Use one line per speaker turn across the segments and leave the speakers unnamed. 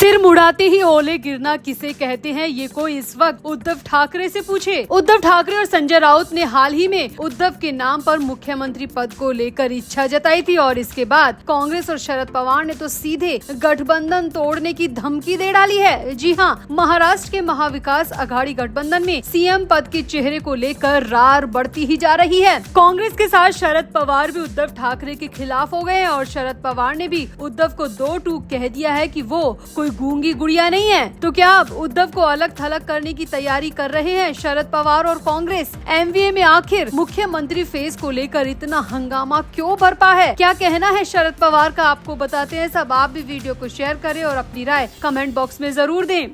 सिर मुड़ाते ही ओले गिरना किसे कहते हैं, ये कोई इस वक्त उद्धव ठाकरे से पूछे। उद्धव ठाकरे और संजय राउत ने हाल ही में उद्धव के नाम पर मुख्यमंत्री पद को लेकर इच्छा जताई थी और इसके बाद कांग्रेस और शरद पवार ने तो सीधे गठबंधन तोड़ने की धमकी दे डाली है। जी हाँ, महाराष्ट्र के महाविकास अघाड़ी गठबंधन में सीएम पद के चेहरे को लेकर रार बढ़ती ही जा रही है। कांग्रेस के साथ शरद पवार भी उद्धव ठाकरे के खिलाफ हो गए हैं और शरद पवार ने भी उद्धव को दो टूक कह दिया है कि वो कोई गूंगी गुड़िया नहीं है। तो क्या अब उद्धव को अलग थलग करने की तैयारी कर रहे हैं शरद पवार और कांग्रेस? एमवीए में आखिर मुख्यमंत्री फेस को लेकर इतना हंगामा क्यों बरपा है? क्या कहना है शरद पवार का, आपको बताते हैं सब। आप भी वीडियो को शेयर करें और अपनी राय कमेंट बॉक्स में जरूर दें।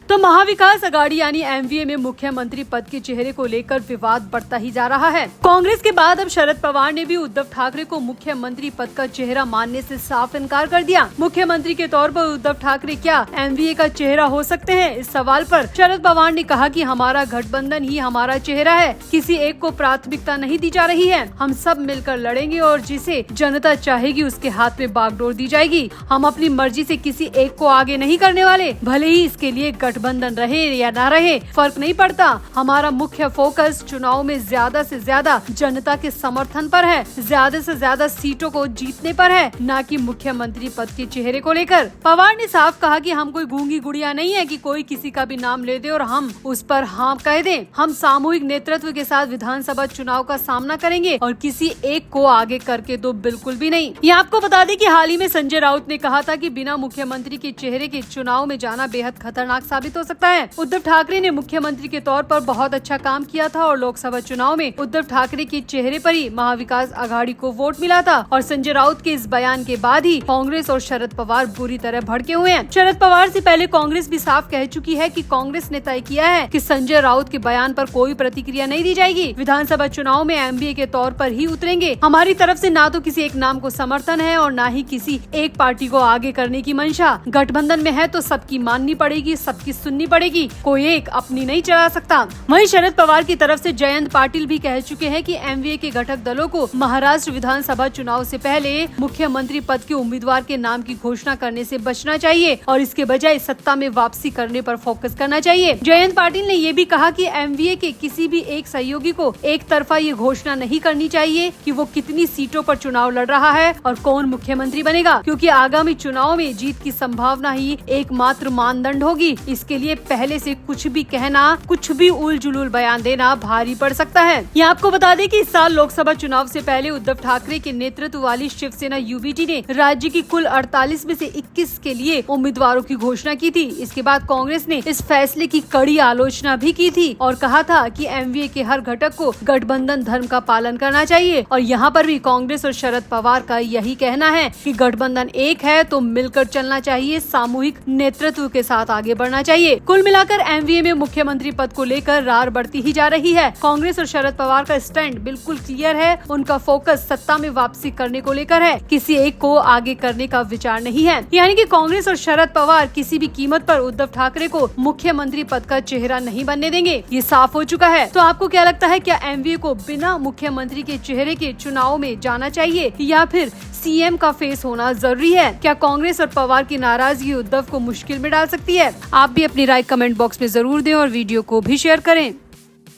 तो महाविकास अघाड़ी यानी एमवीए में मुख्यमंत्री पद के चेहरे को लेकर विवाद बढ़ता ही जा रहा है। कांग्रेस के बाद अब शरद पवार ने भी उद्धव ठाकरे को मुख्यमंत्री पद का चेहरा मानने से साफ इनकार कर दिया। मुख्यमंत्री के तौर पर उद्धव ठाकरे क्या एमवीए का चेहरा हो सकते हैं? इस सवाल पर शरद पवार ने कहा कि हमारा गठबंधन ही हमारा चेहरा है, किसी एक को प्राथमिकता नहीं दी जा रही है। हम सब मिलकर लड़ेंगे और जिसे जनता चाहेगी उसके हाथ में बागडोर दी जाएगी। हम अपनी मर्जी से किसी एक को आगे नहीं करने वाले, भले ही इसके लिए गठबंधन रहे या ना रहे फर्क नहीं पड़ता। हमारा मुख्य फोकस चुनाव में ज्यादा से ज्यादा जनता के समर्थन पर है, ज्यादा से ज्यादा सीटों को जीतने पर है, न कि मुख्यमंत्री पद के चेहरे को लेकर। पवार ने साफ कहा कि हम कोई गूंगी गुड़िया नहीं है कि कोई किसी का भी नाम ले दे और हम उस पर हाँ कह दें। हम सामूहिक नेतृत्व के साथ विधानसभा चुनाव का सामना करेंगे और किसी एक को आगे करके तो बिल्कुल भी नहीं। ये आपको बता दें कि हाल ही में संजय राउत ने कहा था कि बिना मुख्यमंत्री के चेहरे के चुनाव में जाना बेहद खतरनाक साबित हो सकता है। उद्धव ठाकरे ने मुख्यमंत्री के तौर पर बहुत अच्छा काम किया था और लोकसभा चुनाव में उद्धव ठाकरे के चेहरे पर ही महाविकास अघाड़ी को वोट मिला था। और संजय राउत के इस बयान के बाद ही कांग्रेस और शरद पवार बुरी तरह भड़के हुए हैं। शरद पवार से पहले कांग्रेस भी साफ कह चुकी है कि कांग्रेस ने तय किया है कि संजय राउत के बयान पर कोई प्रतिक्रिया नहीं दी जाएगी। विधानसभा चुनाव में एमवीए के तौर पर ही उतरेंगे। हमारी तरफ से ना तो किसी एक नाम को समर्थन है और ना ही किसी एक पार्टी को आगे करने की मंशा। गठबंधन में है तो सबकी माननी पड़ेगी, सबकी सुननी पड़ेगी, कोई एक अपनी नहीं चला सकता। वहीं शरद पवार की तरफ से जयंत पाटिल भी कह चुके हैं कि एमवीए के घटक दलों को महाराष्ट्र विधानसभा चुनाव से पहले मुख्यमंत्री पद के उम्मीदवार के नाम की घोषणा करने से बचना चाहिए और इसके बजाय सत्ता में वापसी करने पर फोकस करना चाहिए। जयंत पाटिल ने ये भी कहा कि एमवीए के किसी भी एक सहयोगी को एक तरफा ये घोषणा नहीं करनी चाहिए कि वो कितनी सीटों पर चुनाव लड़ रहा है और कौन मुख्यमंत्री बनेगा, क्योंकि आगामी चुनाव में जीत की संभावना ही एकमात्र मानदंड होगी। इसके लिए पहले से कुछ भी कहना, कुछ भी उल जुलूल बयान देना भारी पड़ सकता है। ये आपको बता दें कि इस साल लोकसभा चुनाव से पहले उद्धव ठाकरे के नेतृत्व वाली शिवसेना यूबीटी ने राज्य की कुल 48 में से 21 के लिए उम्मीदवारों की घोषणा की थी। इसके बाद कांग्रेस ने इस फैसले की कड़ी आलोचना भी की थी और कहा था कि एमवीए के हर घटक को गठबंधन धर्म का पालन करना चाहिए। और यहाँ पर भी कांग्रेस और शरद पवार का यही कहना है कि गठबंधन एक है तो मिलकर चलना चाहिए, सामूहिक नेतृत्व के साथ आगे बढ़ना चाहिए। कुल मिलाकर एमवीए में मुख्यमंत्री पद को लेकर रार बढ़ती ही जा रही है। कांग्रेस और शरद पवार का स्टैंड बिल्कुल क्लियर है, उनका फोकस सत्ता में वापसी करने को लेकर है, किसी एक को आगे करने का विचार नहीं है। यानी कि कांग्रेस और शरद पवार किसी भी कीमत पर उद्धव ठाकरे को मुख्यमंत्री पद का चेहरा नहीं बनने देंगे, ये साफ हो चुका है। तो आपको क्या लगता है, क्या एमवीए को बिना मुख्यमंत्री के चेहरे के चुनाव में जाना चाहिए या फिर सीएम का फेस होना जरूरी है? क्या कांग्रेस और पवार की नाराजगी उद्धव को मुश्किल में डाल सकती है? आप भी अपनी राय कमेंट बॉक्स में जरूर दें और वीडियो को भी शेयर करें।